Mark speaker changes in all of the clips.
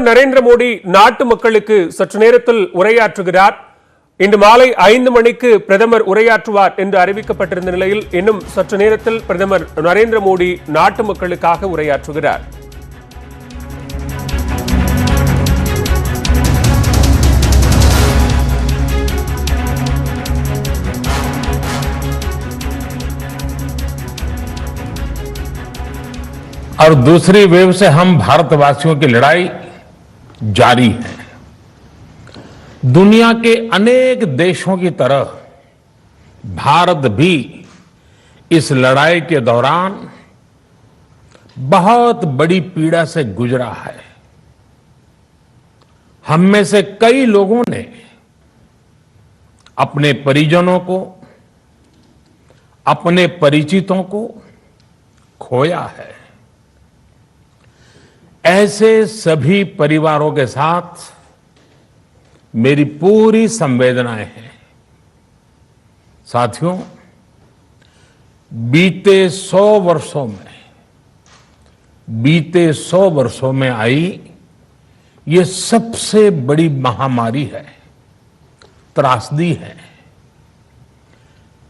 Speaker 1: நரேந்திர மோடி நாட்டு மக்களுக்கு சற்று நேரத்தில் உரையாற்றுகிறார். இன்று மாலை 5 மணிக்கு பிரதமர் உரையாற்றுவார் என்று அறிவிக்கப்பட்டிருந்த நிலையில் இன்னும் சற்று நேரத்தில் பிரதமர் நரேந்திர மோடி நாட்டு மக்களுக்காக உரையாற்றுகிறார்.
Speaker 2: और दूसरी वेव से हम भारतवासियों की लड़ाई जारी है। दुनिया के अनेक देशों की तरह भारत भी इस लड़ाई के दौरान बहुत बड़ी पीड़ा से गुजरा है। हम में से कई लोगों ने अपने परिजनों को, अपने परिचितों को खोया है। ऐसे सभी परिवारों के साथ मेरी पूरी संवेदनाएं हैं। साथियों, बीते 100 वर्षों में आई ये सबसे बड़ी महामारी है, त्रासदी है।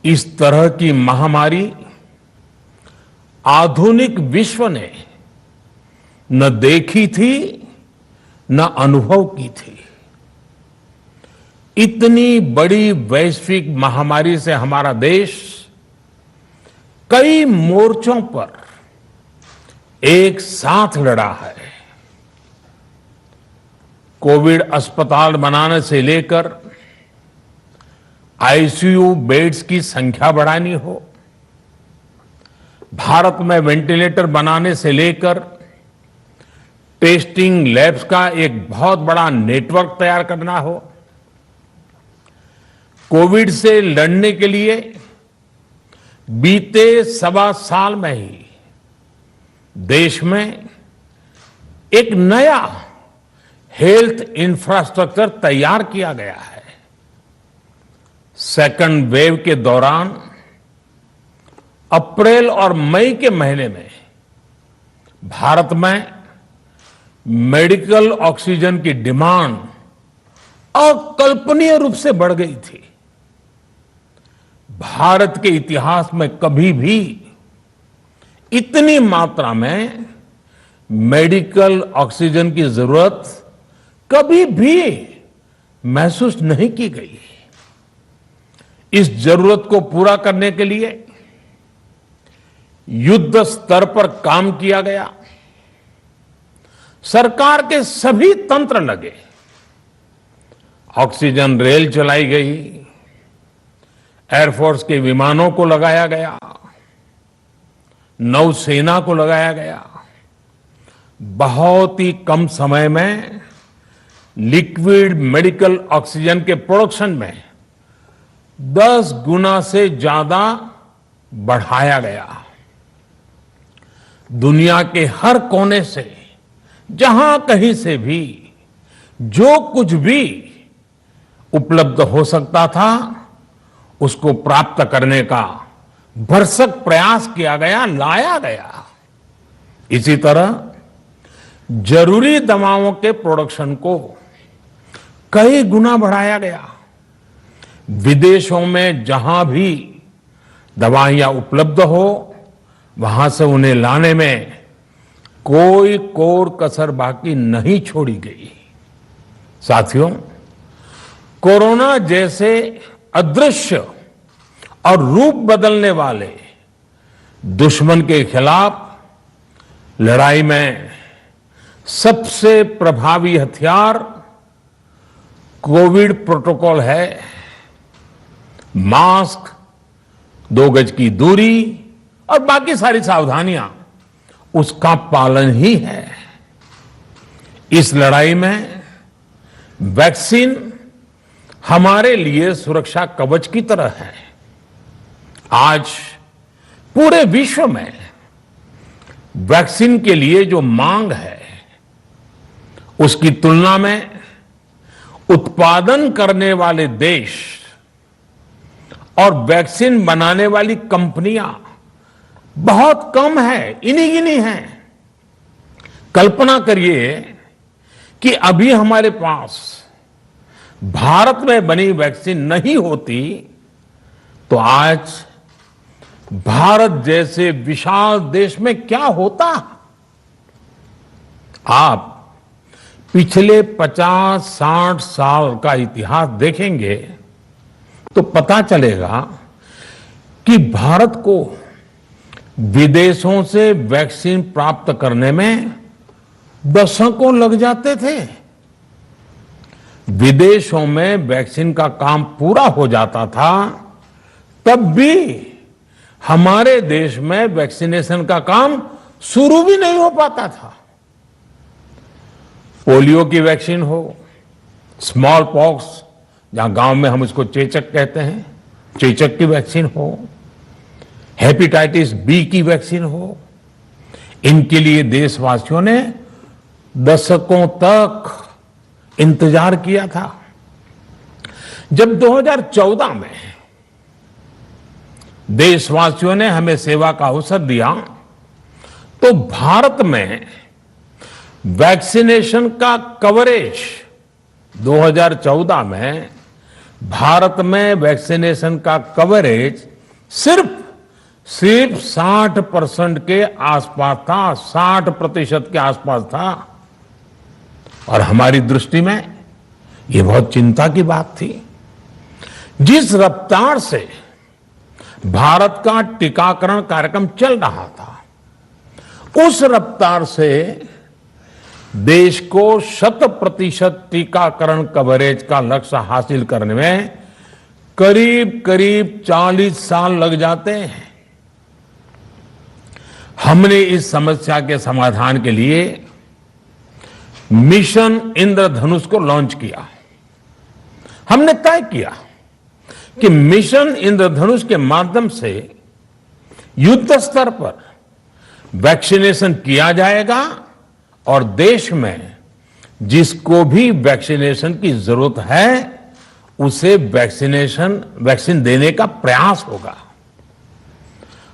Speaker 2: इस तरह की महामारी आधुनिक विश्व ने न देखी थी न अनुभव की थी। इतनी बड़ी वैश्विक महामारी से हमारा देश कई मोर्चों पर एक साथ लड़ा है। कोविड अस्पताल बनाने से लेकर आईसीयू बेड्स की संख्या बढ़ानी हो, भारत में वेंटिलेटर बनाने से लेकर टेस्टिंग लैब्स का एक बहुत बड़ा नेटवर्क तैयार करना हो, कोविड से लड़ने के लिए बीते 1.25 साल में ही देश में एक नया हेल्थ इंफ्रास्ट्रक्चर तैयार किया गया है। सेकंड वेव के दौरान अप्रैल और मई के महीने में भारत में मेडिकल ऑक्सीजन की डिमांड अकल्पनीय रूप से बढ़ गई थी। भारत के इतिहास में कभी भी इतनी मात्रा में मेडिकल ऑक्सीजन की जरूरत कभी भी महसूस नहीं की गई। इस जरूरत को पूरा करने के लिए युद्ध स्तर पर काम किया गया। सरकार के सभी तंत्र लगे, ऑक्सीजन रेल चलाई गई, एयरफोर्स के विमानों को लगाया गया, नौसेना को लगाया गया। बहुत ही कम समय में लिक्विड मेडिकल ऑक्सीजन के प्रोडक्शन में 10 गुना से ज्यादा बढ़ाया गया। दुनिया के हर कोने से, जहां कहीं से भी जो कुछ भी उपलब्ध हो सकता था उसको प्राप्त करने का भरसक प्रयास किया गया, लाया गया। इसी तरह जरूरी दवाओं के प्रोडक्शन को कई गुना बढ़ाया गया। विदेशों में जहां भी दवाइयां उपलब्ध हो वहां से उन्हें लाने में कोई कोर कसर बाकी नहीं छोड़ी गई। साथियों, कोरोना जैसे अदृश्य और रूप बदलने वाले दुश्मन के खिलाफ लड़ाई में सबसे प्रभावी हथियार कोविड प्रोटोकॉल है। मास्क, 2 गज की दूरी और बाकी सारी सावधानियां उसका पालन ही है। इस लड़ाई में वैक्सीन हमारे लिए सुरक्षा कवच की तरह है। आज पूरे विश्व में वैक्सीन के लिए जो मांग है उसकी तुलना में उत्पादन करने वाले देश और वैक्सीन बनाने वाली कंपनियां बहुत कम है, इन्हीं गिनी हैं। कल्पना करिए कि अभी हमारे पास भारत में बनी वैक्सीन नहीं होती तो आज भारत जैसे विशाल देश में क्या होता। आप पिछले 50-60 साल का इतिहास देखेंगे तो पता चलेगा कि भारत को विदेशों से वैक्सीन प्राप्त करने में दशकों लग जाते थे। विदेशों में वैक्सीन का काम पूरा हो जाता था, तब भी हमारे देश में वैक्सीनेशन का काम शुरू भी नहीं हो पाता था। पोलियो की वैक्सीन हो, स्मॉल पॉक्स, जहां गांव में हम इसको चेचक कहते हैं, चेचक की वैक्सीन हो, हेपेटाइटिस बी की वैक्सीन हो, इनके लिए देशवासियों ने दशकों तक इंतजार किया था। जब 2014 में देशवासियों ने हमें सेवा का अवसर दिया तो भारत में वैक्सीनेशन का कवरेज 2014 में भारत में वैक्सीनेशन का कवरेज सिर्फ 60% के आसपास था, 60% के आसपास था। और हमारी दृष्टि में यह बहुत चिंता की बात थी। जिस रफ्तार से भारत का टीकाकरण कार्यक्रम चल रहा था, उस रफ्तार से देश को 100% टीकाकरण कवरेज का लक्ष्य हासिल करने में करीब करीब 40 साल लग जाते हैं। हमने इस समस्या के समाधान के लिए मिशन इंद्रधनुष को लॉन्च किया। हमने तय किया कि मिशन इंद्रधनुष के माध्यम से युद्ध स्तर पर वैक्सीनेशन किया जाएगा और देश में जिसको भी वैक्सीनेशन की जरूरत है उसे वैक्सीन देने का प्रयास होगा।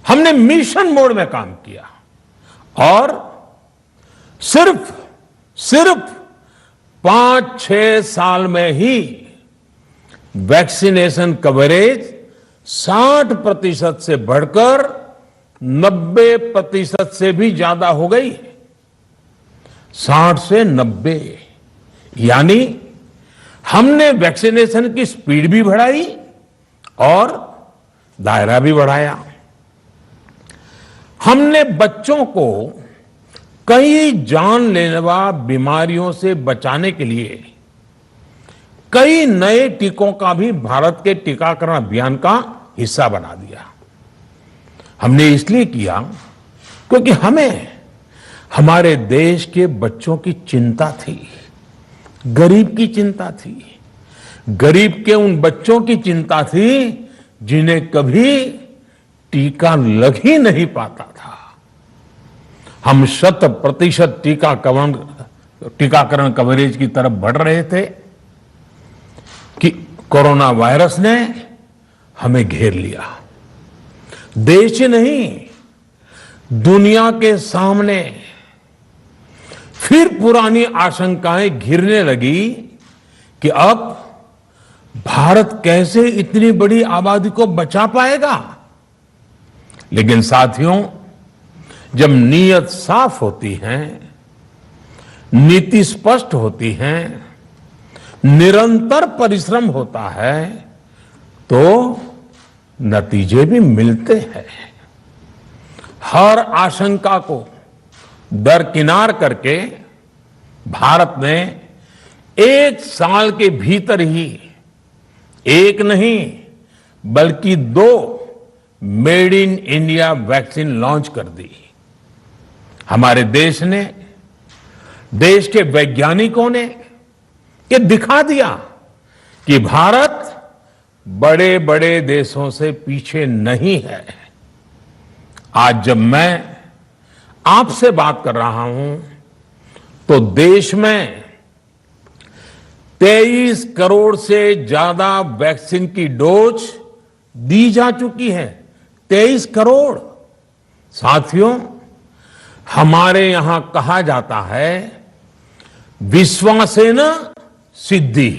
Speaker 2: हमने मिशन मोड में काम किया और सिर्फ 5-6 साल में ही वैक्सीनेशन कवरेज 60% से बढ़कर 90% से भी ज्यादा हो गई। 60 से 90, यानी हमने वैक्सीनेशन की स्पीड भी बढ़ाई और दायरा भी बढ़ाया। हमने बच्चों को कई जानलेवा बीमारियों से बचाने के लिए कई नए टीकों का भी भारत के टीकाकरण अभियान का हिस्सा बना दिया। हमने इसलिए किया क्योंकि हमें हमारे देश के बच्चों की चिंता थी, गरीब की चिंता थी, गरीब के उन बच्चों की चिंता थी जिन्हें कभी टीका लग ही नहीं पाता था। हम 100% टीकाकरण कवरेज की तरफ बढ़ रहे थे कि कोरोना वायरस ने हमें घेर लिया। देश ही नहीं, दुनिया के सामने फिर पुरानी आशंकाएं घिरने लगी कि अब भारत कैसे इतनी बड़ी आबादी को बचा पाएगा। लेकिन साथियों, जब नीयत साफ होती है, नीति स्पष्ट होती है, निरंतर परिश्रम होता है तो नतीजे भी मिलते हैं। हर आशंका को दरकिनार करके भारत ने 1 साल के भीतर ही एक नहीं बल्कि 2 made in India vaccine launch कर दी। हमारे देश ने, देश के वैज्ञानिकों ने ये दिखा दिया कि भारत बड़े बड़े देशों से पीछे नहीं है। आज जब मैं आपसे बात कर रहा हूं तो देश में 23 करोड़ से ज्यादा वैक्सीन की डोज दी जा चुकी है। 23 करोड़। साथियों, हमारे यहां कहा जाता है विश्वासेन सिद्धिः,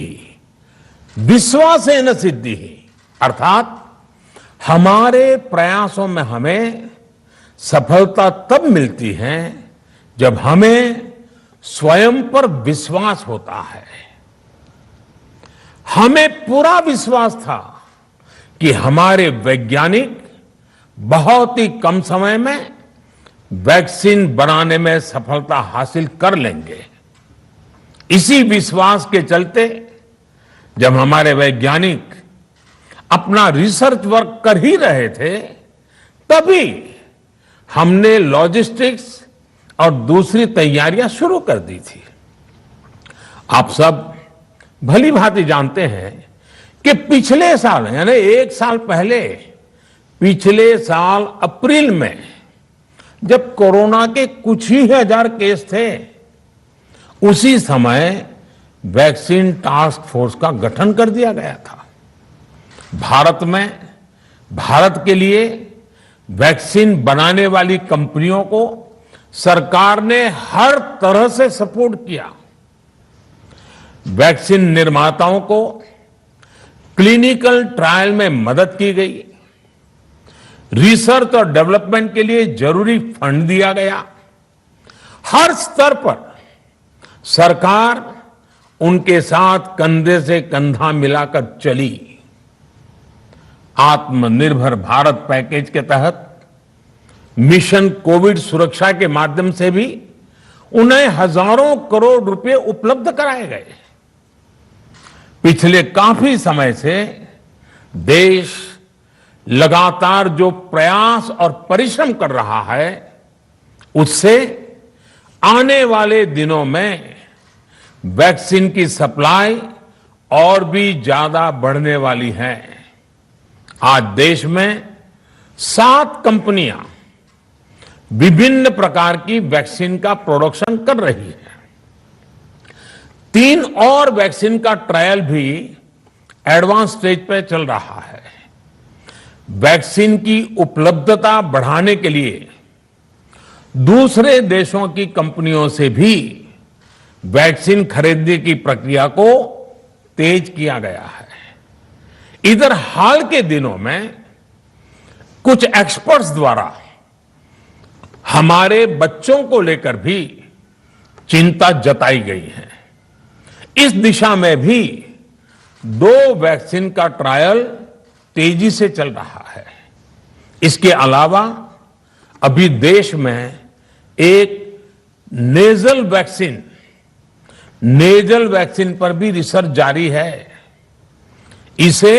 Speaker 2: विश्वासेन सिद्धिः अर्थात हमारे प्रयासों में हमें सफलता तब मिलती है जब हमें स्वयं पर विश्वास होता है। हमें पूरा विश्वास था कि हमारे वैज्ञानिक बहुत ही कम समय में वैक्सीन बनाने में सफलता हासिल कर लेंगे। इसी विश्वास के चलते जब हमारे वैज्ञानिक अपना रिसर्च वर्क कर ही रहे थे, तभी हमने लॉजिस्टिक्स और दूसरी तैयारियां शुरू कर दी थी। आप सब भली भांति जानते हैं कि पिछले साल यानी 1 साल पहले, पिछले साल अप्रैल में जब कोरोना के कुछ ही हजार केस थे, उसी समय वैक्सीन टास्क फोर्स का गठन कर दिया गया था। भारत के लिए वैक्सीन बनाने वाली कंपनियों को सरकार ने हर तरह से सपोर्ट किया। वैक्सीन निर्माताओं को क्लिनिकल ट्रायल में मदद की गई, रिसर्च और डेवलपमेंट के लिए जरूरी फंड दिया गया। हर स्तर पर सरकार उनके साथ कंधे से कंधा मिलाकर चली। आत्मनिर्भर भारत पैकेज के तहत मिशन कोविड सुरक्षा के माध्यम से भी उन्हें हजारों करोड़ रुपए उपलब्ध कराए गए। पिछले काफी समय से देश लगातार जो प्रयास और परिश्रम कर रहा है, उससे आने वाले दिनों में वैक्सीन की सप्लाई और भी ज्यादा बढ़ने वाली है। आज देश में 7 कंपनियां विभिन्न प्रकार की वैक्सीन का प्रोडक्शन कर रही है। 3 और वैक्सीन का ट्रायल भी एडवांस स्टेज पर चल रहा है। वैक्सीन की उपलब्धता बढ़ाने के लिए दूसरे देशों की कंपनियों से भी वैक्सीन खरीदने की प्रक्रिया को तेज किया गया है। इधर हाल के दिनों में कुछ एक्सपर्ट्स द्वारा हमारे बच्चों को लेकर भी चिंता जताई गई है। इस दिशा में भी 2 वैक्सीन का ट्रायल तेजी से चल रहा है। इसके अलावा अभी देश में एक नेजल वैक्सीन पर भी रिसर्च जारी है। इसे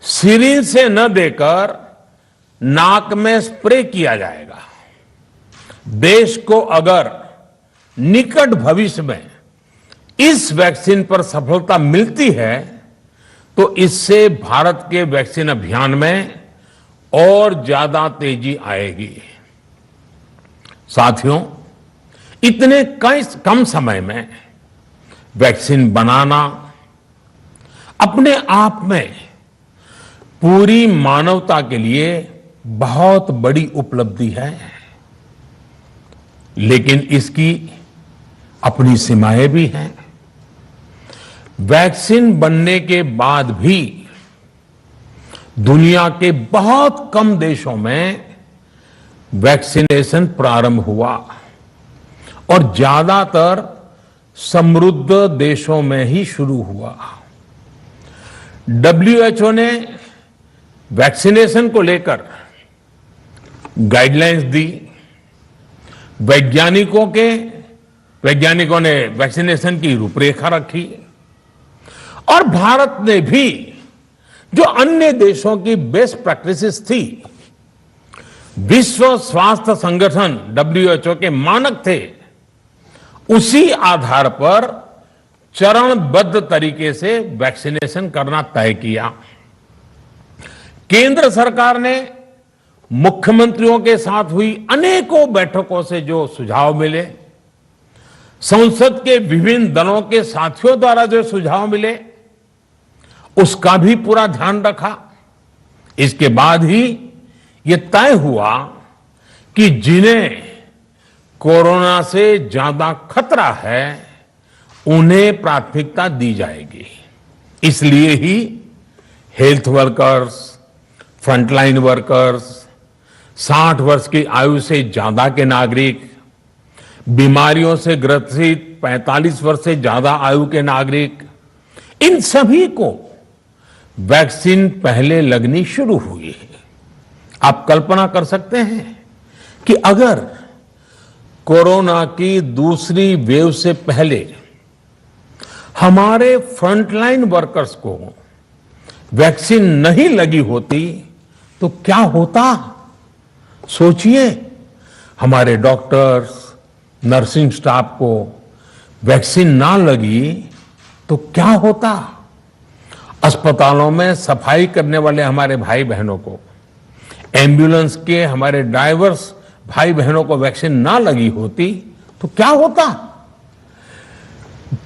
Speaker 2: सिरिंज से न देकर नाक में स्प्रे किया जाएगा। देश को अगर निकट भविष्य में इस वैक्सीन पर सफलता मिलती है, तो इससे भारत के वैक्सीन अभियान में और ज्यादा तेजी आएगी। साथियों, इतने कम समय में वैक्सीन बनाना अपने आप में पूरी मानवता के लिए बहुत बड़ी उपलब्धि है, लेकिन इसकी अपनी सीमाएं भी हैं। वैक्सीन बनने के बाद भी दुनिया के बहुत कम देशों में वैक्सीनेशन प्रारंभ हुआ और ज्यादातर समृद्ध देशों में ही शुरू हुआ। WHO ने वैक्सीनेशन को लेकर गाइडलाइंस दी। वैज्ञानिकों ने वैक्सीनेशन की रूपरेखा रखी और भारत ने भी जो अन्य देशों की बेस्ट प्रैक्टिसेस थी, विश्व स्वास्थ्य संगठन WHO के मानक थे, उसी आधार पर चरणबद्ध तरीके से वैक्सीनेशन करना तय किया। केंद्र सरकार ने मुख्यमंत्रियों के साथ हुई अनेकों बैठकों से जो सुझाव मिले, संसद के विभिन्न दलों के साथियों द्वारा जो सुझाव मिले, उसका भी पूरा ध्यान रखा। इसके बाद ही ये तय हुआ कि जिन्हें कोरोना से ज्यादा खतरा है, उन्हें प्राथमिकता दी जाएगी। इसलिए ही हेल्थ वर्कर्स, फ्रंटलाइन वर्कर्स, 60 वर्ष की आयु से ज्यादा के नागरिक, बीमारियों से ग्रसित 45 वर्ष से ज्यादा आयु के नागरिक, इन सभी को वैक्सीन पहले लगनी शुरू हुई है। आप कल्पना कर सकते हैं कि अगर कोरोना की दूसरी वेव से पहले हमारे फ्रंटलाइन वर्कर्स को वैक्सीन नहीं लगी होती तो क्या होता? सोचिए, हमारे डॉक्टर्स, नर्सिंग स्टाफ को वैक्सीन ना लगी तो क्या होता? अस्पतालों में सफाई करने वाले हमारे भाई बहनों को, एम्बुलेंस के हमारे ड्राइवर्स भाई बहनों को वैक्सीन ना लगी होती तो क्या होता?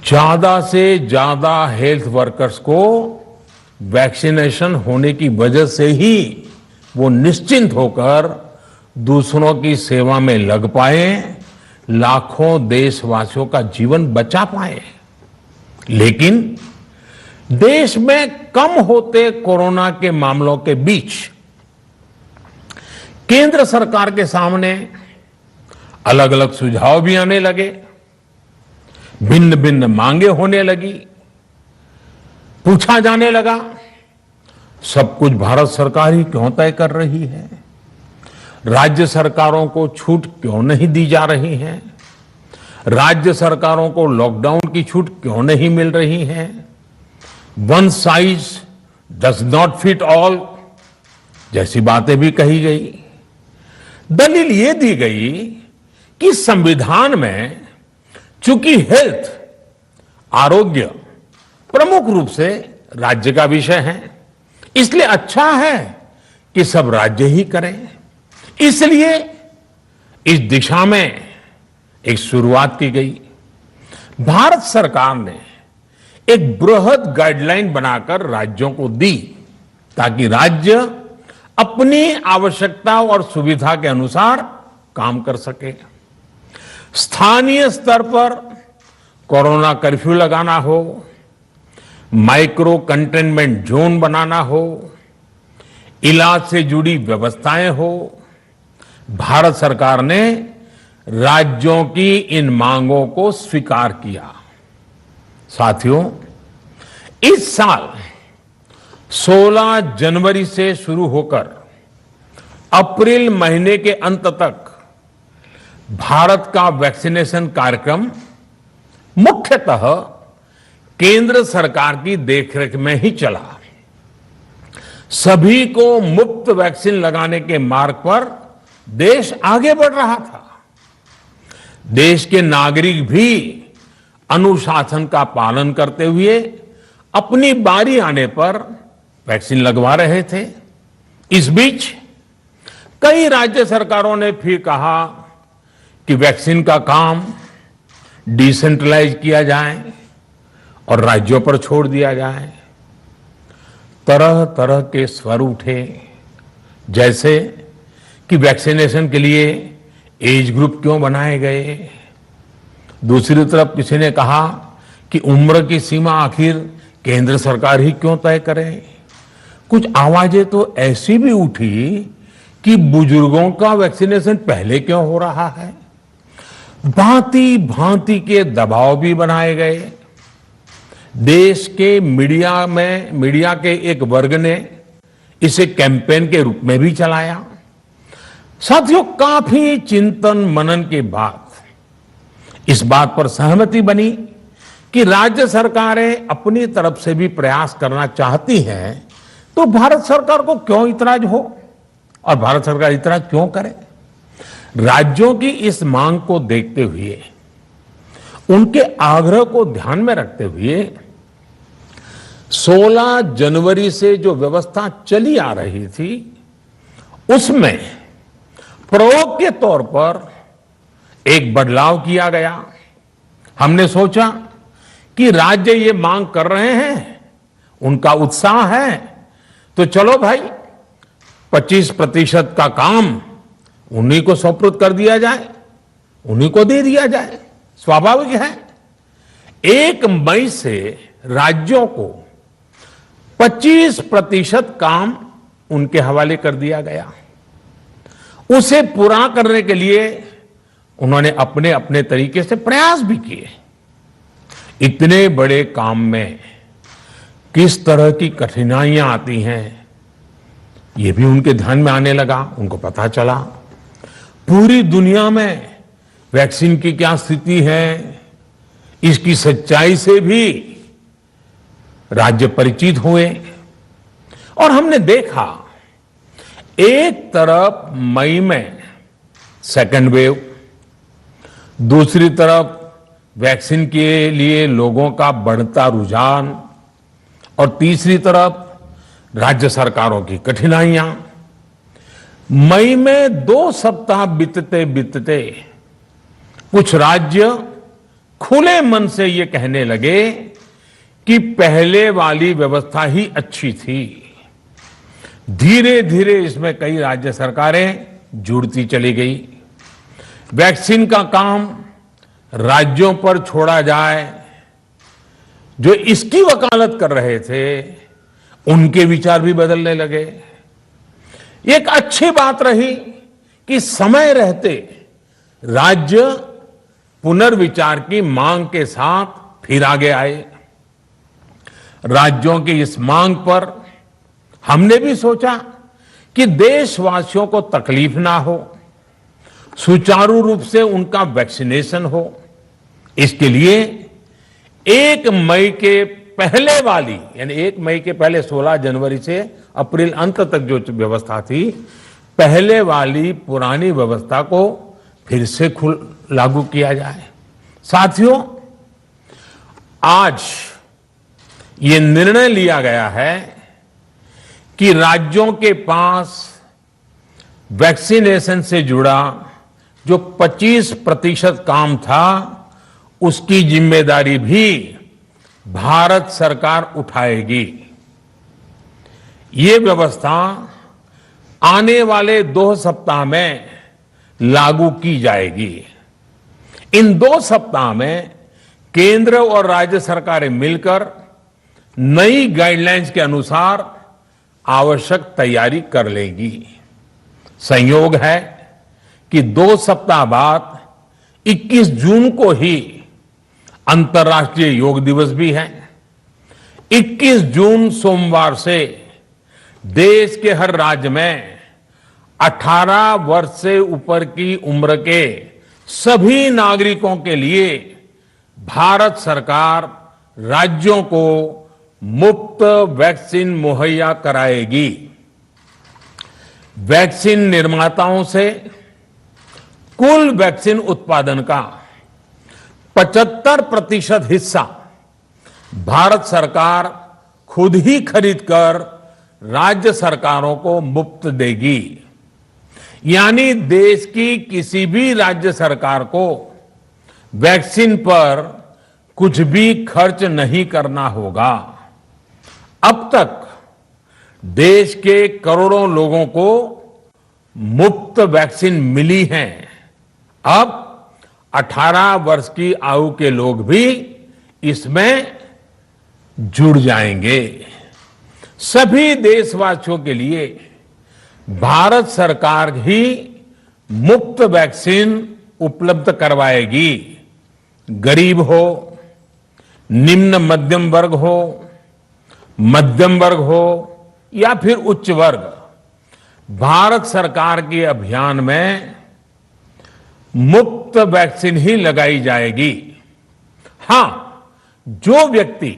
Speaker 2: ज्यादा से ज्यादा हेल्थ वर्कर्स को वैक्सीनेशन होने की वजह से ही वो निश्चिंत होकर दूसरों की सेवा में लग पाए, लाखों देशवासियों का जीवन बचा पाए। लेकिन देश में कम होते कोरोना के मामलों के बीच केंद्र सरकार के सामने अलग अलग सुझाव भी आने लगे, भिन्न भिन्न मांगे होने लगी, पूछा जाने लगा, सब कुछ भारत सरकार ही क्यों तय कर रही है? राज्य सरकारों को छूट क्यों नहीं दी जा रही है? राज्य सरकारों को लॉकडाउन की छूट क्यों नहीं मिल रही है? One size does not fit all जैसी बातें भी कही गई। दलील ये दी गई कि संविधान में चूंकि हेल्थ, आरोग्य प्रमुख रूप से राज्य का विषय है, इसलिए अच्छा है कि सब राज्य ही करें। इसलिए इस दिशा में एक शुरुआत की गई। भारत सरकार ने एक बृहद गाइडलाइन बनाकर राज्यों को दी ताकि राज्य अपनी आवश्यकता और सुविधा के अनुसार काम कर सके। स्थानीय स्तर पर कोरोना कर्फ्यू लगाना हो, माइक्रो कंटेनमेंट जोन बनाना हो, इलाज से जुड़ी व्यवस्थाएं हो, भारत सरकार ने राज्यों की इन मांगों को स्वीकार किया। साथियों, इस साल 16 जनवरी से शुरू होकर अप्रैल महीने के अंत तक भारत का वैक्सीनेशन कार्यक्रम मुख्यतः केंद्र सरकार की देखरेख में ही चला। सभी को मुफ्त वैक्सीन लगाने के मार्ग पर देश आगे बढ़ रहा था। देश के नागरिक भी अनुशासन का पालन करते हुए अपनी बारी आने पर वैक्सीन लगवा रहे थे। इस बीच कई राज्य सरकारों ने फिर कहा कि वैक्सीन का काम डिसेंट्रलाइज किया जाए और राज्यों पर छोड़ दिया जाए। तरह तरह के स्वर उठे, जैसे कि वैक्सीनेशन के लिए एज ग्रुप क्यों बनाए गए। दूसरी तरफ किसी ने कहा कि उम्र की सीमा आखिर केंद्र सरकार ही क्यों तय करे। कुछ आवाजें तो ऐसी भी उठी कि बुजुर्गों का वैक्सीनेशन पहले क्यों हो रहा है। भांति भांति के दबाव भी बनाए गए। देश के मीडिया के एक वर्ग ने इसे कैंपेन के रूप में भी चलाया। साथियों, काफी चिंतन मनन के बाद इस बात पर सहमति बनी कि राज्य सरकारें अपनी तरफ से भी प्रयास करना चाहती हैं, तो भारत सरकार को क्यों इतराज हो और भारत सरकार इतराज क्यों करे। राज्यों की इस मांग को देखते हुए, उनके आग्रह को ध्यान में रखते हुए 16 जनवरी से जो व्यवस्था चली आ रही थी, उसमें प्रयोग के तौर पर एक बदलाव किया गया। हमने सोचा कि राज्य ये मांग कर रहे हैं, उनका उत्साह है, तो चलो भाई 25% का काम उन्हीं को सुपुर्द कर दिया जाए, उन्हीं को दे दिया जाए। स्वाभाविक है। 1 मई से राज्यों को 25% काम उनके हवाले कर दिया गया। उसे पूरा करने के लिए उन्होंने अपने अपने तरीके से प्रयास भी किए। इतने बड़े काम में किस तरह की कठिनाइयां आती हैं, यह भी उनके ध्यान में आने लगा। उनको पता चला पूरी दुनिया में वैक्सीन की क्या स्थिति है, इसकी सच्चाई से भी राज्य परिचित हुए। और हमने देखा एक तरफ मई में सेकेंड वेव, दूसरी तरफ वैक्सीन के लिए लोगों का बढ़ता रुझान, और तीसरी तरफ राज्य सरकारों की कठिनाइयां। मई में 2 सप्ताह बीतते बीतते कुछ राज्य खुले मन से ये कहने लगे कि पहले वाली व्यवस्था ही अच्छी थी। धीरे धीरे इसमें कई राज्य सरकारें जुड़ती चली गई। वैक्सीन का काम राज्यों पर छोड़ा जाए। जो इसकी वकालत कर रहे थे उनके विचार भी बदलने लगे। एक अच्छी बात रही कि समय रहते राज्य पुनर्विचार की मांग के साथ फिर आगे आए। राज्यों की इस मांग पर हमने भी सोचा कि देशवासियों को तकलीफ ना हो, सुचारू रूप से उनका वैक्सीनेशन हो। इसके लिए 1 मई के पहले वाली, यानी 1 मई के पहले 16 जनवरी से अप्रैल अंत तक जो व्यवस्था थी, पहले वाली पुरानी व्यवस्था को फिर से लागू किया जाए। साथियों, आज ये निर्णय लिया गया है कि राज्यों के पास वैक्सीनेशन से जुड़ा जो 25% काम था, उसकी जिम्मेदारी भी भारत सरकार उठाएगी। ये व्यवस्था आने वाले 2 सप्ताह में लागू की जाएगी। इन 2 सप्ताह में केंद्र और राज्य सरकारें मिलकर नई गाइडलाइंस के अनुसार आवश्यक तैयारी कर लेंगी। संयोग है कि 2 सप्ताह बाद 21 जून को ही अंतर्राष्ट्रीय योग दिवस भी है। 21 जून सोमवार से देश के हर राज्य में 18 वर्ष से ऊपर की उम्र के सभी नागरिकों के लिए भारत सरकार राज्यों को मुफ्त वैक्सीन मुहैया कराएगी। वैक्सीन निर्माताओं से कुल वैक्सीन उत्पादन का 75% हिस्सा भारत सरकार खुद ही खरीदकर राज्य सरकारों को मुफ्त देगी। यानी देश की किसी भी राज्य सरकार को वैक्सीन पर कुछ भी खर्च नहीं करना होगा। अब तक देश के करोड़ों लोगों को मुफ्त वैक्सीन मिली है। अब 18 वर्ष की आयु के लोग भी इसमें जुड़ जाएंगे। सभी देशवासियों के लिए भारत सरकार ही मुफ्त वैक्सीन उपलब्ध करवाएगी। गरीब हो, निम्न मध्यम वर्ग हो, मध्यम वर्ग हो या फिर उच्च वर्ग, भारत सरकार के अभियान में मुफ्त वैक्सीन ही लगाई जाएगी। हां, जो व्यक्ति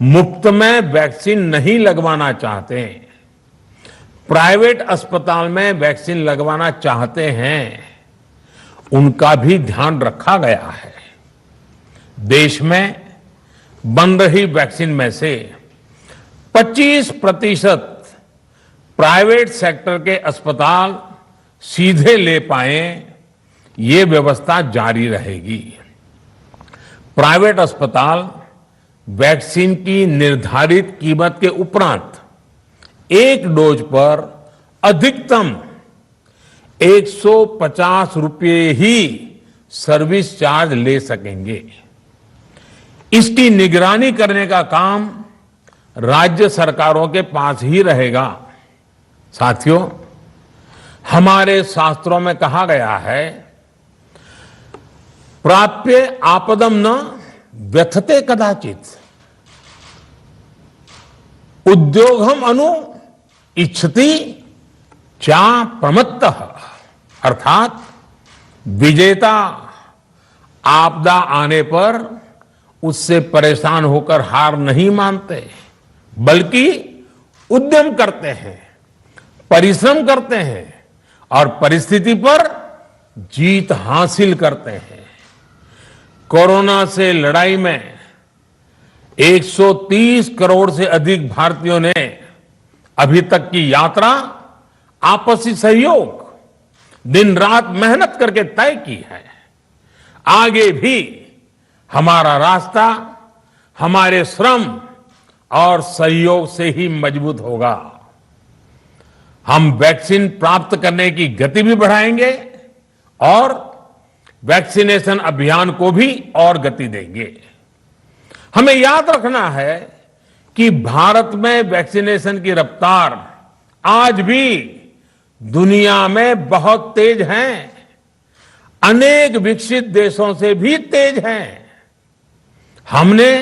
Speaker 2: मुफ्त में वैक्सीन नहीं लगवाना चाहते, प्राइवेट अस्पताल में वैक्सीन लगवाना चाहते हैं, उनका भी ध्यान रखा गया है। देश में बन रही वैक्सीन में से 25% प्राइवेट सेक्टर के अस्पताल सीधे ले पाए, ये व्यवस्था जारी रहेगी। प्राइवेट अस्पताल वैक्सीन की निर्धारित कीमत के उपरांत एक डोज पर अधिकतम 150 रुपये ही सर्विस चार्ज ले सकेंगे। इसकी निगरानी करने का काम राज्य सरकारों के पास ही रहेगा। साथियों, हमारे शास्त्रों में कहा गया है, प्राप्य आपदम न व्यथते कदाचित, उद्योगम अनु इच्छति चा प्रमत्तः। अर्थात विजेता आपदा आने पर उससे परेशान होकर हार नहीं मानते, बल्कि उद्यम करते हैं, परिश्रम करते हैं और परिस्थिति पर जीत हासिल करते हैं। कोरोना से लड़ाई में 130 करोड़ से अधिक भारतीयों ने अभी तक की यात्रा आपसी सहयोग, दिन रात मेहनत करके तय की है। आगे भी हमारा रास्ता हमारे श्रम और सहयोग से ही मजबूत होगा। हम वैक्सीन प्राप्त करने की गति भी बढ़ाएंगे और वैक्सीनेशन अभियान को भी और गति देंगे। हमें याद रखना है कि भारत में वैक्सीनेशन की रफ्तार आज भी दुनिया में बहुत तेज है, अनेक विकसित देशों से भी तेज है। हमने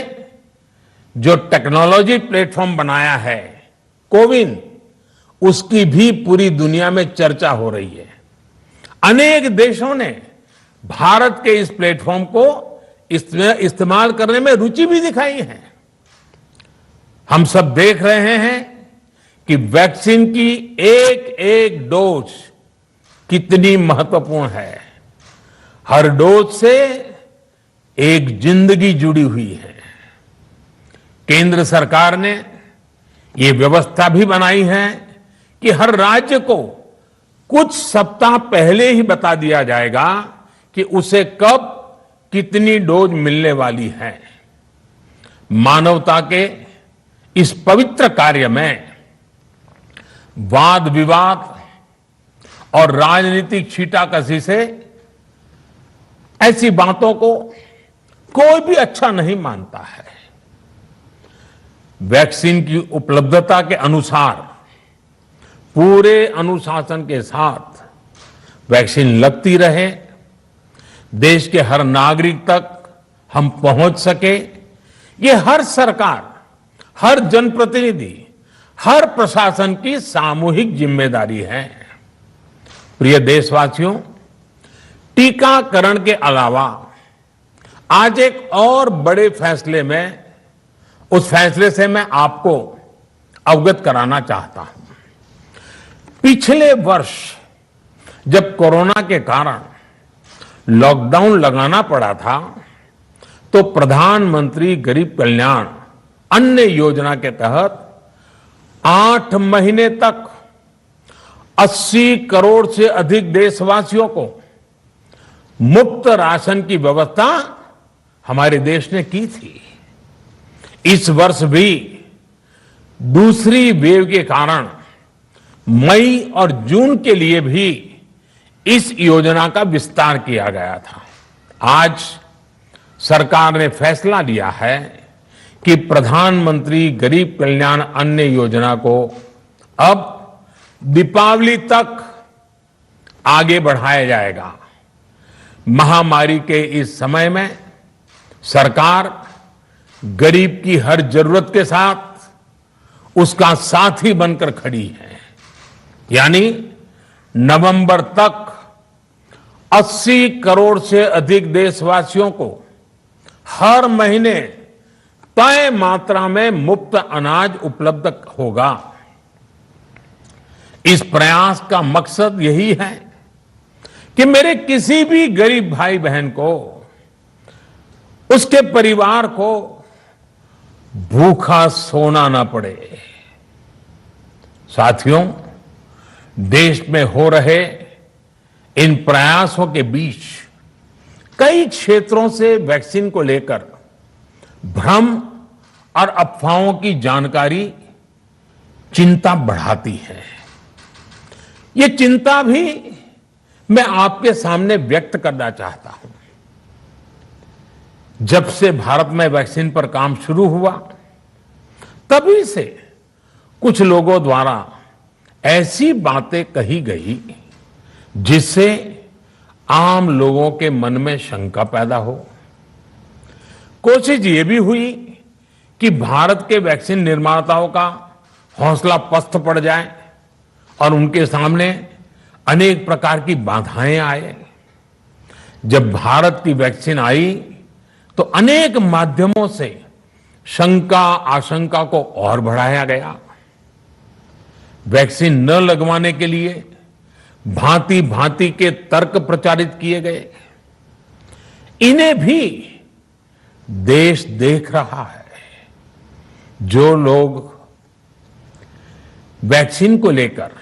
Speaker 2: जो टेक्नोलॉजी प्लेटफॉर्म बनाया है कोविन, उसकी भी पूरी दुनिया में चर्चा हो रही है। अनेक देशों ने भारत के इस प्लेटफॉर्म को इस्तेमाल करने में रुचि भी दिखाई है। हम सब देख रहे हैं कि वैक्सीन की एक एक डोज कितनी महत्वपूर्ण है। हर डोज से एक जिंदगी जुड़ी हुई है। केंद्र सरकार ने ये व्यवस्था भी बनाई है कि हर राज्य को कुछ सप्ताह पहले ही बता दिया जाएगा कि उसे कब कितनी डोज मिलने वाली है। मानवता के इस पवित्र कार्य में वाद विवाद और राजनीतिक छींटाकशी से ऐसी बातों को कोई भी अच्छा नहीं मानता है। वैक्सीन की उपलब्धता के अनुसार पूरे अनुशासन के साथ वैक्सीन लगती रहे, देश के हर नागरिक तक हम पहुंच सके, ये हर सरकार, हर जनप्रतिनिधि, हर प्रशासन की सामूहिक जिम्मेदारी है। प्रिय देशवासियों, टीकाकरण के अलावा आज एक और बड़े फैसले में, उस फैसले से मैं आपको अवगत कराना चाहता हूं। पिछले वर्ष जब कोरोना के कारण लॉकडाउन लगाना पड़ा था, तो प्रधानमंत्री गरीब कल्याण अन्न योजना के तहत 8 महीने तक 80 करोड़ से अधिक देशवासियों को मुफ्त राशन की व्यवस्था हमारे देश ने की थी। इस वर्ष भी दूसरी वेव के कारण मई और जून के लिए भी इस योजना का विस्तार किया गया था। आज सरकार ने फैसला लिया है कि प्रधानमंत्री गरीब कल्याण अन्न योजना को अब दीपावली तक आगे बढ़ाया जाएगा। महामारी के इस समय में सरकार गरीब की हर जरूरत के साथ उसका साथी बनकर खड़ी है। यानी नवंबर तक 80 करोड़ से अधिक देशवासियों को हर महीने तय मात्रा में मुफ्त अनाज उपलब्ध होगा। इस प्रयास का मकसद यही है कि मेरे किसी भी गरीब भाई बहन को, उसके परिवार को भूखा सोना ना पड़े। साथियों, देश में हो रहे इन प्रयासों के बीच कई क्षेत्रों से वैक्सीन को लेकर भ्रम और अफवाहों की जानकारी चिंता बढ़ाती है। ये चिंता भी मैं आपके सामने व्यक्त करना चाहता हूं। जब से भारत में वैक्सीन पर काम शुरू हुआ, तभी से कुछ लोगों द्वारा ऐसी बातें कही गई जिससे आम लोगों के मन में शंका पैदा हो। कोशिश ये भी हुई कि भारत के वैक्सीन निर्माताओं का हौसला पस्त पड़ जाए और उनके सामने अनेक प्रकार की बाधाएं आए। जब भारत की वैक्सीन आई तो अनेक माध्यमों से शंका आशंका को और बढ़ाया गया। वैक्सीन न लगवाने के लिए भांति भांति के तर्क प्रचारित किए गए। इन्हें भी देश देख रहा है। जो लोग वैक्सीन को लेकर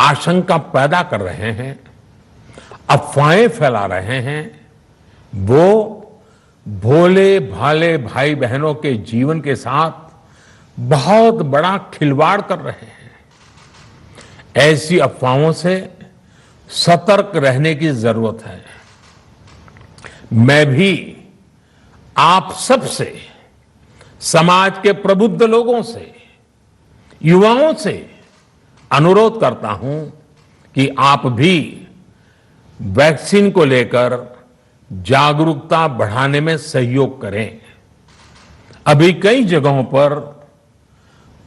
Speaker 2: आशंका पैदा कर रहे हैं, अफवाहें फैला रहे हैं, वो भोले भाले भाई बहनों के जीवन के साथ बहुत बड़ा खिलवाड़ कर रहे हैं। ऐसी अफवाहों से सतर्क रहने की जरूरत है। मैं भी आप सबसे, समाज के प्रबुद्ध लोगों से, युवाओं से अनुरोध करता हूं कि आप भी वैक्सीन को लेकर जागरूकता बढ़ाने में सहयोग करें। अभी कई जगहों पर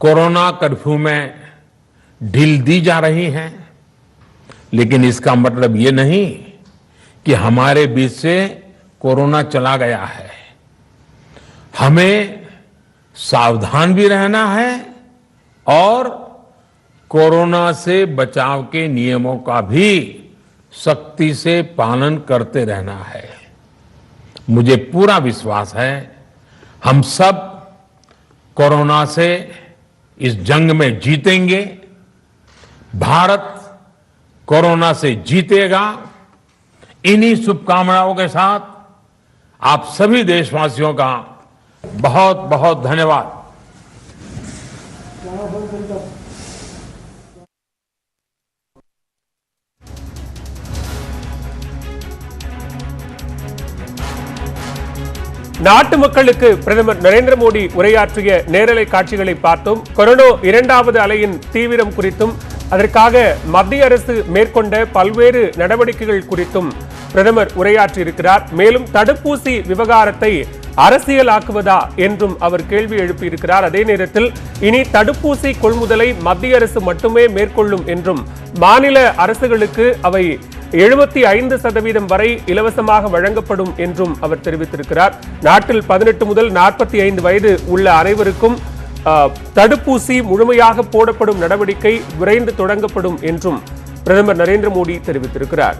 Speaker 2: कोरोना कर्फ्यू में ढील दी जा रही है, लेकिन इसका मतलब ये नहीं कि हमारे बीच से कोरोना चला गया है। हमें सावधान भी रहना है और कोरोना से बचाव के नियमों का भी सख्ती से पालन करते रहना है। मुझे पूरा विश्वास है हम सब कोरोना से इस जंग में जीतेंगे। भारत कोरोना से जीतेगा। इन्हीं शुभकामनाओं के साथ आप सभी देशवासियों का बहुत बहुत धन्यवाद।
Speaker 1: நாட்டு மக்களுக்கு பிரதமர் நரேந்திர மோடி உரையாற்றிய நேரலை காட்சிகளை பார்த்தோம். கொரோனா இரண்டாவது அலையின் தீவிரம் குறித்தும் அதற்காக மத்திய அரசு மேற்கொண்ட பல்வேறு நடவடிக்கைகள் குறித்தும் பிரதமர் உரையாற்றியிருக்கிறார். மேலும் தடுப்பூசி விவகாரத்தை அரசியலாக்குவதா என்றும் அவர் கேள்வி எழுப்பியிருக்கிறார். அதே நேரத்தில் இனி தடுப்பூசி கொள்முதலை மத்திய அரசு மட்டுமே மேற்கொள்ளும் என்றும் மாநில அரசுகளுக்கு அவை 75% வரை இலவசமாக வழங்கப்படும் என்றும் அவர் தெரிவித்திருக்கிறார். நாட்டில் 18 முதல் 45 வயது உள்ள அனைவருக்கும் தடுப்பூசி முழுமையாக போடப்படும் நடவடிக்கை விரைந்து தொடங்கப்படும் என்றும் பிரதமர் நரேந்திர மோடி தெரிவித்திருக்கிறார்.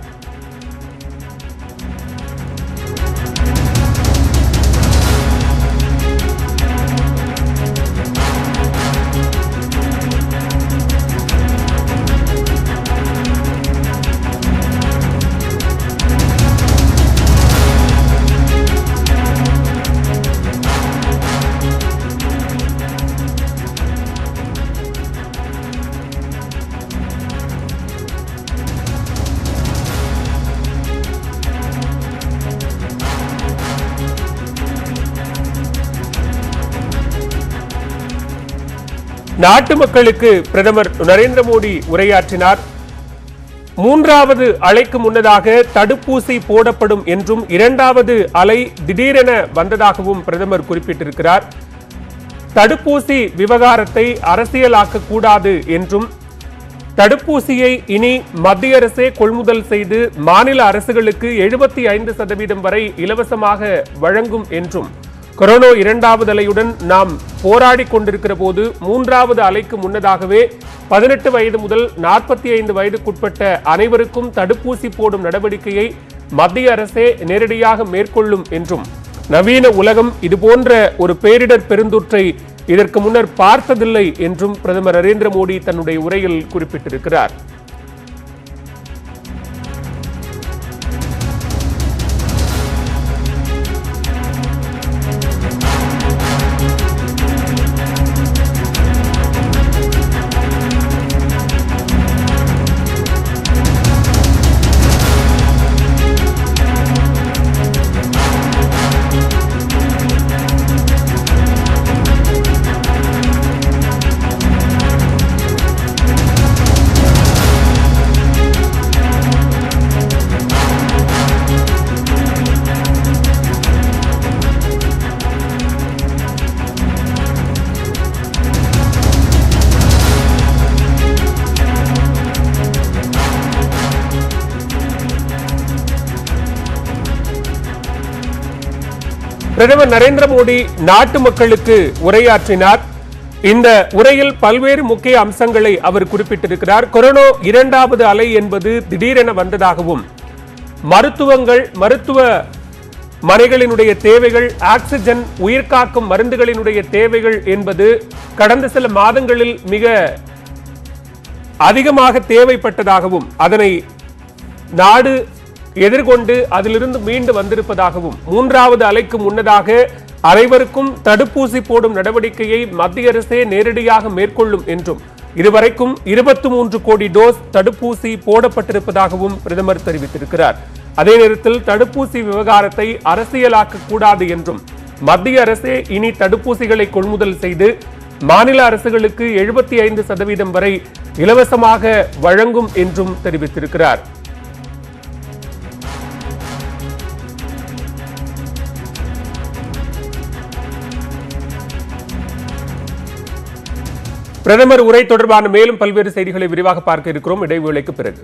Speaker 1: நாட்டு மக்களுக்கு பிரதமர் நரேந்திர மோடி உரையாற்றினார். மூன்றாவது அலைக்கு முன்னதாக தடுப்பூசி போடப்படும் என்றும் இரண்டாவது அலை திடீரென வந்ததாகவும் பிரதமர் குறிப்பிட்டிருக்கிறார். தடுப்பூசி விவகாரத்தை அரசியலாக்க கூடாது என்றும் தடுப்பூசியை இனி மத்திய அரசே கொள்முதல் செய்து மாநில அரசுகளுக்கு 75% வரை இலவசமாக வழங்கும் என்றும் கொரோனா இரண்டாவது அலையுடன் நாம் போராடி கொண்டிருக்கிற போது மூன்றாவது அலைக்கு முன்னதாகவே 18 வயது முதல் 45 வயதுக்குட்பட்ட அனைவருக்கும் தடுப்பூசி போடும் நடவடிக்கையை மத்திய அரசே நேரடியாக மேற்கொள்ளும் என்றும் நவீன உலகம் இதுபோன்ற ஒரு பேரிடர் பெருந்தொற்றை இதற்கு முன்னர் பார்த்ததில்லை என்றும் பிரதமர் நரேந்திர மோடி தன்னுடைய உரையில் குறிப்பிட்டிருக்கிறார். பிரதமர் நரேந்திர மோடி நாட்டு மக்களுக்கு உரையாற்றினார். இந்த உரையில் பல்வேறு முக்கிய அம்சங்களை அவர் குறிப்பிட்டிருக்கிறார். கொரோனா இரண்டாவது அலை என்பது திடீரென வந்ததாகவும், மருத்துவ மனைகளினுடைய தேவைகள், ஆக்சிஜன், உயிர்காக்கும் மருந்துகளினுடைய தேவைகள் என்பது கடந்த சில மாதங்களில் மிக அதிகமாக தேவைப்பட்டதாகவும், அதனை நாடு எதிர்கொண்டு அதிலிருந்து மீண்டு வந்திருப்பதாகவும், மூன்றாவது அலைக்கு முன்னதாக அனைவருக்கும் தடுப்பூசி போடும் நடவடிக்கையை மத்திய அரசே நேரடியாக மேற்கொள்ளும் என்றும், இதுவரைக்கும் 23 கோடி டோஸ் தடுப்பூசி போடப்பட்டிருப்பதாகவும் பிரதமர் தெரிவித்திருக்கிறார். அதே நேரத்தில் தடுப்பூசி விவகாரத்தை அரசியலாக்க கூடாது என்றும், மத்திய அரசே இனி தடுப்பூசிகளை கொள்முதல் செய்து மாநில அரசுகளுக்கு 75% வரை இலவசமாக வழங்கும் என்றும் தெரிவித்திருக்கிறார். பிரதமர் உரை தொடர்பான மேலும் பல்வேறு செய்திகளை விரிவாக பார்க்க இருக்கிறோம் இடைவேளைக்கு பிறகு.